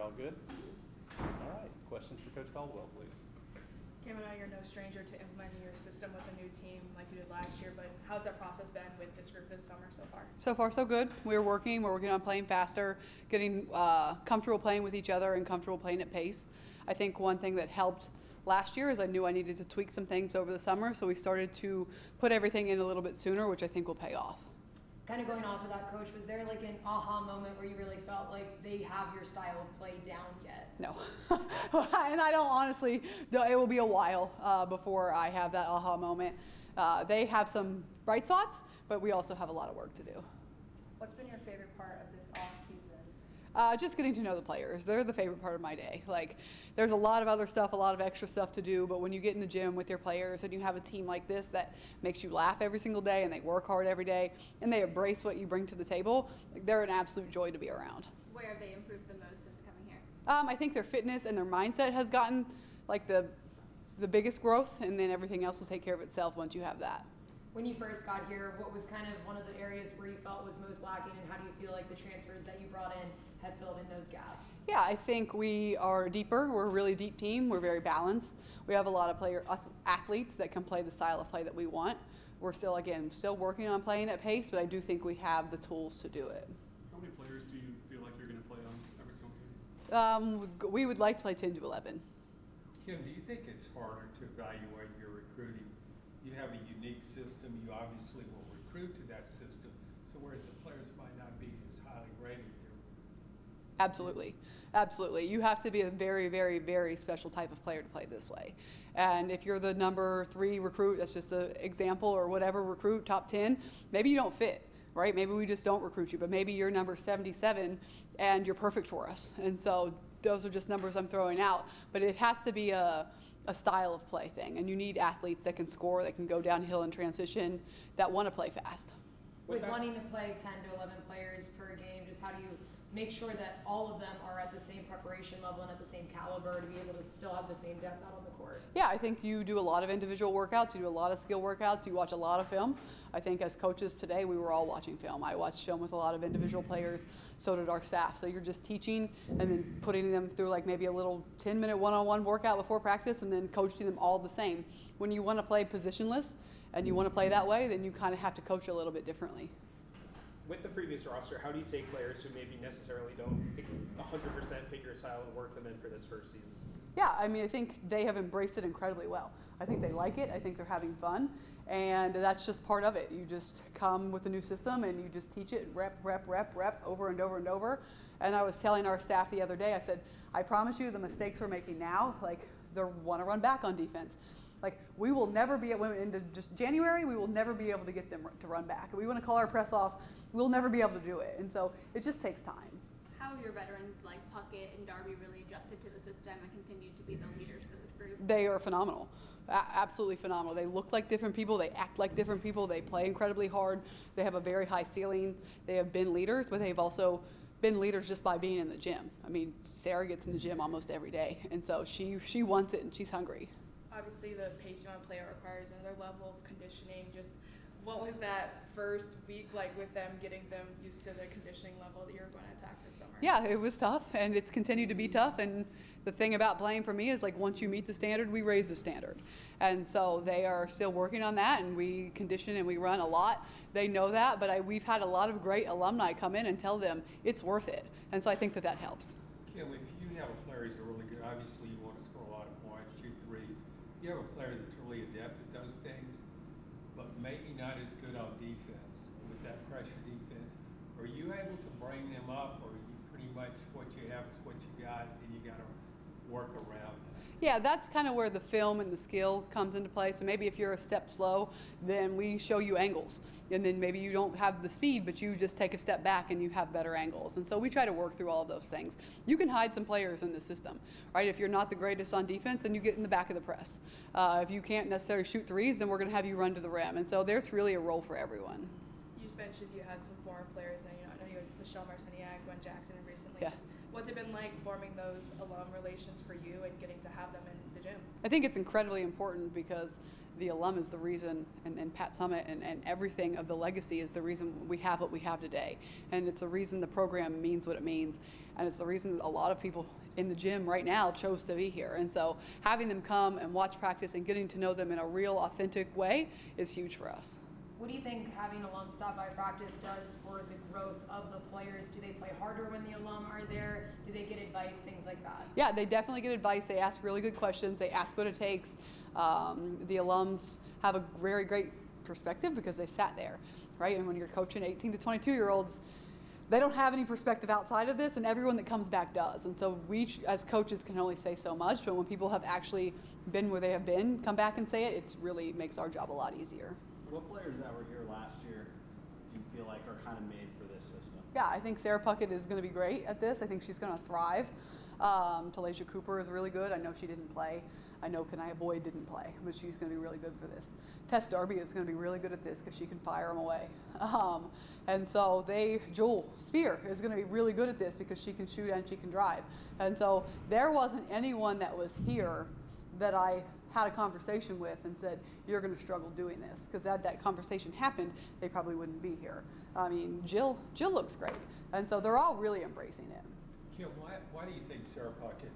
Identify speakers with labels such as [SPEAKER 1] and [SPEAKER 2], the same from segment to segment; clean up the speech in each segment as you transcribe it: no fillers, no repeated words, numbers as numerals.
[SPEAKER 1] all good? All right, questions for Coach Caldwell, please.
[SPEAKER 2] Cam, I know you're no stranger to implementing your system with a new team like you did last year, but how's that process been with this group this summer so far?
[SPEAKER 3] So far, so good. We're working on playing faster, getting comfortable playing with each other and comfortable playing at pace. I think one thing that helped last year is I knew I needed to tweak some things over the summer, so we started to put everything in a little bit sooner, which I think will pay off.
[SPEAKER 4] Kind of going off of that, Coach, was there like an aha moment where you really felt like they have your style of play down yet?
[SPEAKER 3] No. And I don't honestly, it will be a while before I have that aha moment. They have some bright spots, but we also have a lot of work to do.
[SPEAKER 2] What's been your favorite part of this off season?
[SPEAKER 3] Just getting to know the players. They're the favorite part of my day. Like, there's a lot of other stuff, a lot of extra stuff to do, but when you get in the gym with your players and you have a team like this that makes you laugh every single day and they work hard every day and they embrace what you bring to the table, like, they're an absolute joy to be around.
[SPEAKER 5] Where have they improved the most since coming here?
[SPEAKER 3] I think their fitness and their mindset has gotten like the biggest growth, and then everything else will take care of itself once you have that.
[SPEAKER 4] When you first got here, what was kind of one of the areas where you felt was most lacking, and how do you feel like the transfers that you brought in have filled in those gaps?
[SPEAKER 3] Yeah, I think we are deeper. We're a really deep team. We're very balanced. We have a lot of athletes that can play the style of play that we want. We're still working on playing at pace, but I do think we have the tools to do it.
[SPEAKER 6] How many players do you feel like you're going to play on every single game?
[SPEAKER 3] We would like to play 10 to 11.
[SPEAKER 7] Kim, do you think it's harder to evaluate your recruiting? You have a unique system. You obviously will recruit to that system. So whereas the players might not be as highly rated here.
[SPEAKER 3] Absolutely. Absolutely. You have to be a very, very, very special type of player to play this way. And if you're the number 3 recruit, that's just an example, or whatever recruit, top 10, maybe you don't fit, right? Maybe we just don't recruit you, but maybe you're number 77 and you're perfect for us. And so those are just numbers I'm throwing out. But it has to be a style of play thing, and you need athletes that can score, that can go downhill and transition, that want to play fast.
[SPEAKER 4] With wanting to play 10 to 11 players per game, just how do you make sure that all of them are at the same preparation level and at the same caliber to be able to still have the same depth out on the court?
[SPEAKER 3] Yeah, I think you do a lot of individual workouts, you do a lot of skill workouts, you watch a lot of film. I think as coaches today, we were all watching film. I watched film with a lot of individual players, so did our staff. So you're just teaching and then putting them through like maybe a little 10-minute one-on-one workout before practice, and then coaching them all the same. When you want to play positionless and you want to play that way, then you kind of have to coach a little bit differently.
[SPEAKER 8] With the previous roster, how do you take players who maybe necessarily don't 100% fit your style and work them in for this first season?
[SPEAKER 3] Yeah, I mean, I think they have embraced it incredibly well. I think they like it. I think they're having fun. And that's just part of it. You just come with a new system and you just teach it rep over and over and over. And I was telling our staff the other day, I said, I promise you the mistakes we're making now, like they want to run back on defense. Like, we will never be able, into just January, we will never be able to get them to run back. If we want to call our press off, we'll never be able to do it. And so it just takes time.
[SPEAKER 5] How have your veterans like Puckett and Darby really adjusted to the system and continued to be the leaders for this group?
[SPEAKER 3] They are phenomenal. Absolutely phenomenal. They look like different people. They act like different people. They play incredibly hard. They have a very high ceiling. They have been leaders, but they've also been leaders just by being in the gym. I mean, Sarah gets in the gym almost every day, and so she wants it and she's hungry.
[SPEAKER 2] Obviously, the pace you want to play requires another level of conditioning. Just what was that first week like with them, getting them used to the conditioning level that you're going to attack this summer?
[SPEAKER 3] Yeah, it was tough, and it's continued to be tough. And the thing about playing for me is, like, once you meet the standard, we raise the standard. And so they are still working on that, and we condition and we run a lot. They know that, but we've had a lot of great alumni come in and tell them it's worth it. And so I think that helps.
[SPEAKER 7] Kim, if you have a player who's really good, obviously you want to score a lot of points, shoot threes. You have a player that's really adept at those things, but maybe not as good on defense with that pressure defense. Are you able to bring them up, or are you pretty much what you have is what you got and you got to work around that?
[SPEAKER 3] Yeah, that's kind of where the film and the skill comes into play. So maybe if you're a step slow, then we show you angles. And then maybe you don't have the speed, but you just take a step back and you have better angles. And so we try to work through all of those things. You can hide some players in the system, right? If you're not the greatest on defense, then you get in the back of the press. If you can't necessarily shoot threes, then we're going to have you run to the rim. And so there's really a role for everyone.
[SPEAKER 2] You just mentioned you had some former players, and I know you had Michelle Marciniak, Gwen Jackson, and recently.
[SPEAKER 3] Yeah.
[SPEAKER 2] What's it been like forming those alum relations for you and getting to have them in the gym?
[SPEAKER 3] I think it's incredibly important because the alum is the reason, and Pat Summit and everything of the legacy is the reason we have what we have today. And it's the reason the program means what it means. And it's the reason a lot of people in the gym right now chose to be here. And so having them come and watch practice and getting to know them in a real, authentic way is huge for us.
[SPEAKER 4] What do you think having alums stop by practice does for the growth of the players? Do they play harder when the alum are there? Do they get advice, things like that?
[SPEAKER 3] Yeah, they definitely get advice. They ask really good questions. They ask what it takes. The alums have a very great perspective because they've sat there, right? And when you're coaching 18 to 22-year-olds, they don't have any perspective outside of this, and everyone that comes back does. And so we, as coaches, can only say so much, but when people have actually been where they have been, come back and say it, it really makes our job a lot easier.
[SPEAKER 9] What players that were here last year do you feel like are kind of made for this system?
[SPEAKER 3] Yeah, I think Sarah Puckett is going to be great at this. I think she's going to thrive. Talasia Cooper is really good. I know she didn't play. I know Kanaya Boyd didn't play, but she's going to be really good for this. Tess Darby is going to be really good at this because she can fire them away. And so Jewel Spear is going to be really good at this because she can shoot and she can drive. And so there wasn't anyone that was here that I had a conversation with and said, you're going to struggle doing this. Because had that conversation happened, they probably wouldn't be here. I mean, Jill looks great. And so they're all really embracing it.
[SPEAKER 7] Kim, why do you think Sarah Puckett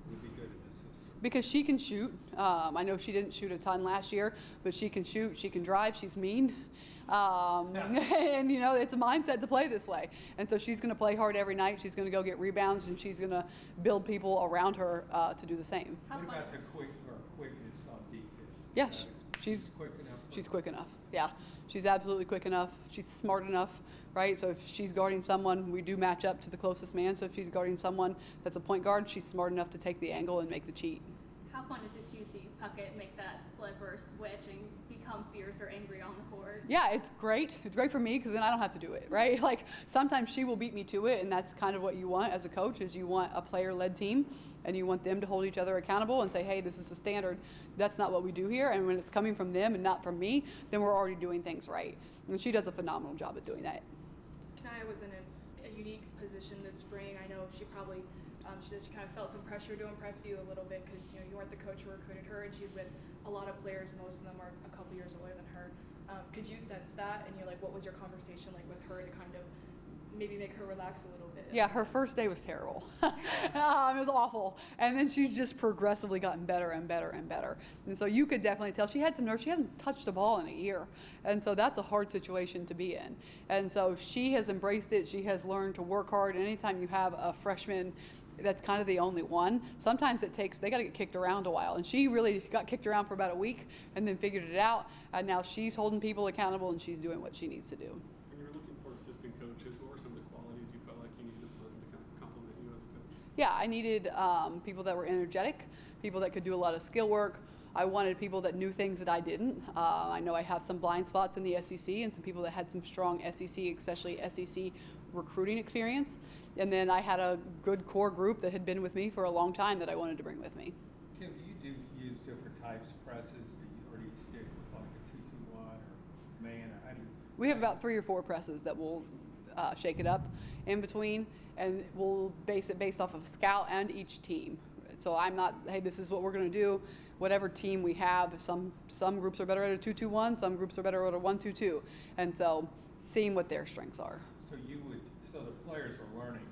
[SPEAKER 7] would be good at this system?
[SPEAKER 3] Because she can shoot. I know she didn't shoot a ton last year, but she can shoot, she can drive, she's mean. And you know, it's a mindset to play this way. And so she's going to play hard every night. She's going to go get rebounds, and she's going to build people around her to do the same.
[SPEAKER 7] What about the quickness on defense?
[SPEAKER 3] Yeah, she's
[SPEAKER 7] quick enough.
[SPEAKER 3] She's quick enough. Yeah, she's absolutely quick enough. She's smart enough, right? So if she's guarding someone, we do match up to the closest man. So if she's guarding someone that's a point guard, she's smart enough to take the angle and make the cheat.
[SPEAKER 5] How fun is it to see Puckett make that flip or switch and become fierce or angry on the court?
[SPEAKER 3] Yeah, it's great. It's great for me because then I don't have to do it, right? Like sometimes she will beat me to it, and that's kind of what you want as a coach is you want a player-led team, and you want them to hold each other accountable and say, hey, this is the standard. That's not what we do here. And when it's coming from them and not from me, then we're already doing things right. And she does a phenomenal job at doing that.
[SPEAKER 2] Kanaya was in a unique position this spring. I know she probably she said she kind of felt some pressure to impress you a little bit because you weren't the coach who recruited her, and she's with a lot of players. Most of them are a couple years older than her. Could you sense that? And you're like, what was your conversation like with her to kind of maybe make her relax a little bit?
[SPEAKER 3] Yeah, her first day was terrible. It was awful. And then she's just progressively gotten better and better and better. And so you could definitely tell she had some nerves. She hasn't touched a ball in a year. And so that's a hard situation to be in. And so she has embraced it. She has learned to work hard. And anytime you have a freshman that's kind of the only one, sometimes they got to get kicked around a while. And she really got kicked around for about a week and then figured it out. And now she's holding people accountable and she's doing what she needs to do.
[SPEAKER 6] When you were looking for assistant coaches, what were some of the qualities you felt like you needed for them to kind of complement you as a coach?
[SPEAKER 3] Yeah, I needed people that were energetic, people that could do a lot of skill work. I wanted people that knew things that I didn't. I know I have some blind spots in the SEC and some people that had some strong SEC, especially SEC recruiting experience. And then I had a good core group that had been with me for a long time that I wanted to bring with me.
[SPEAKER 7] Kim, do you use different types of presses? Or do you stick with like a 2-2-1 or man? Or how do you?
[SPEAKER 3] We have about 3 or 4 presses that will shake it up in between, and we'll base it based off of scout and each team. So I'm not, hey, this is what we're going to do. Whatever team we have, some groups are better at a 2-2-1, some groups are better at a 1-2-2, and so seeing what their strengths are.
[SPEAKER 7] So the players are learning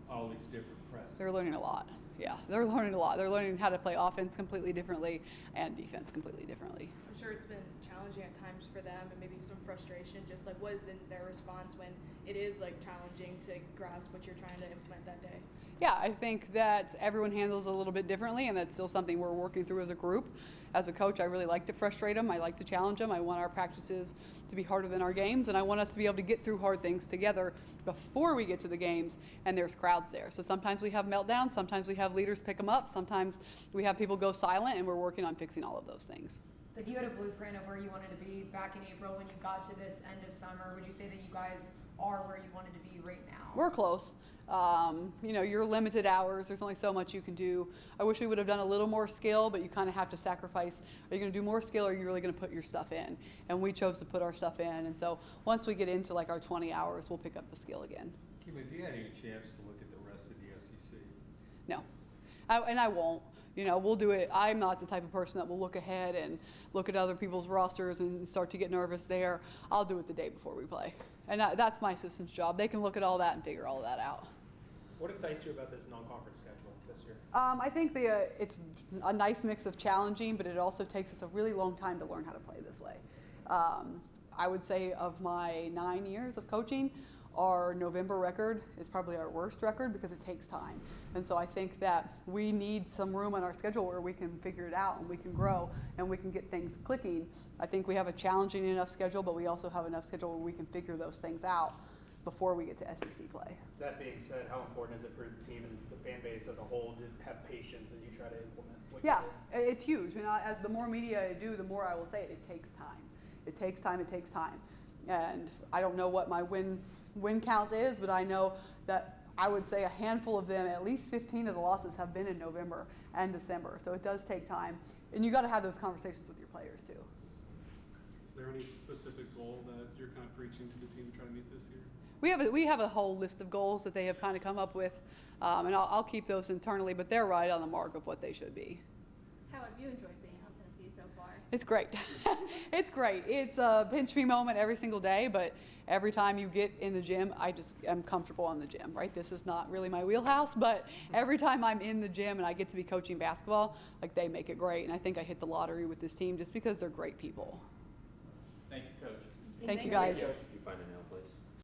[SPEAKER 7] all these different presses.
[SPEAKER 3] They're learning a lot. Yeah, they're learning a lot. They're learning how to play offense completely differently and defense completely differently.
[SPEAKER 2] I'm sure it's been challenging at times for them and maybe some frustration. Just like, what is their response when it is like challenging to grasp what you're trying to implement that day?
[SPEAKER 3] Yeah, I think that everyone handles it a little bit differently, and that's still something we're working through as a group. As a coach, I really like to frustrate them. I like to challenge them. I want our practices to be harder than our games, and I want us to be able to get through hard things together before we get to the games and there's crowds there. So sometimes we have meltdowns, sometimes we have leaders pick them up, sometimes we have people go silent, and we're working on fixing all of those things.
[SPEAKER 4] Like, you had a blueprint of where you wanted to be back in April when you got to this end of summer. Would you say that you guys are where you wanted to be right now?
[SPEAKER 3] We're close. You're limited hours. There's only so much you can do. I wish we would have done a little more skill, but you kind of have to sacrifice. Are you going to do more skill, or are you really going to put your stuff in? And we chose to put our stuff in. And so once we get into like our 20 hours, we'll pick up the skill again.
[SPEAKER 7] Kim, have you had any chance to look at the rest of the SEC?
[SPEAKER 3] No, and I won't. You know, we'll do it. I'm not the type of person that will look ahead and look at other people's rosters and start to get nervous there. I'll do it the day before we play. And that's my assistant's job. They can look at all that and figure all of that out.
[SPEAKER 8] What excites you about this non-conference schedule this year?
[SPEAKER 3] I think it's a nice mix of challenging, but it also takes us a really long time to learn how to play this way. I would say of my 9 years of coaching, our November record is probably our worst record because it takes time. And so I think that we need some room on our schedule where we can figure it out and we can grow and we can get things clicking. I think we have a challenging enough schedule, but we also have enough schedule where we can figure those things out before we get to SEC play.
[SPEAKER 8] That being said, how important is it for the team and the fan base as a whole to have patience as you try to implement what
[SPEAKER 3] Yeah,
[SPEAKER 8] you're doing?
[SPEAKER 3] it's huge. And as the more media I do, the more I will say it. It takes time. It takes time. It takes time. And I don't know what my win count is, but I know that I would say a handful of them, at least 15 of the losses have been in November and December. So it does take time. And you got to have those conversations with your players too.
[SPEAKER 6] Is there any specific goal that you're kind of preaching to the team to try to meet this year?
[SPEAKER 3] We have a whole list of goals that they have kind of come up with, and I'll keep those internally, but they're right on the mark of what they should be.
[SPEAKER 5] How have you enjoyed being on Tennessee so far?
[SPEAKER 3] It's great. It's great. It's a pinch me moment every single day, but every time you get in the gym, I just am comfortable in the gym, right? This is not really my wheelhouse, but every time I'm in the gym and I get to be coaching basketball, like they make it great. And I think I hit the lottery with this team just because they're great people.
[SPEAKER 9] Thank you, Coach.
[SPEAKER 3] Thank you guys.
[SPEAKER 10] If you find an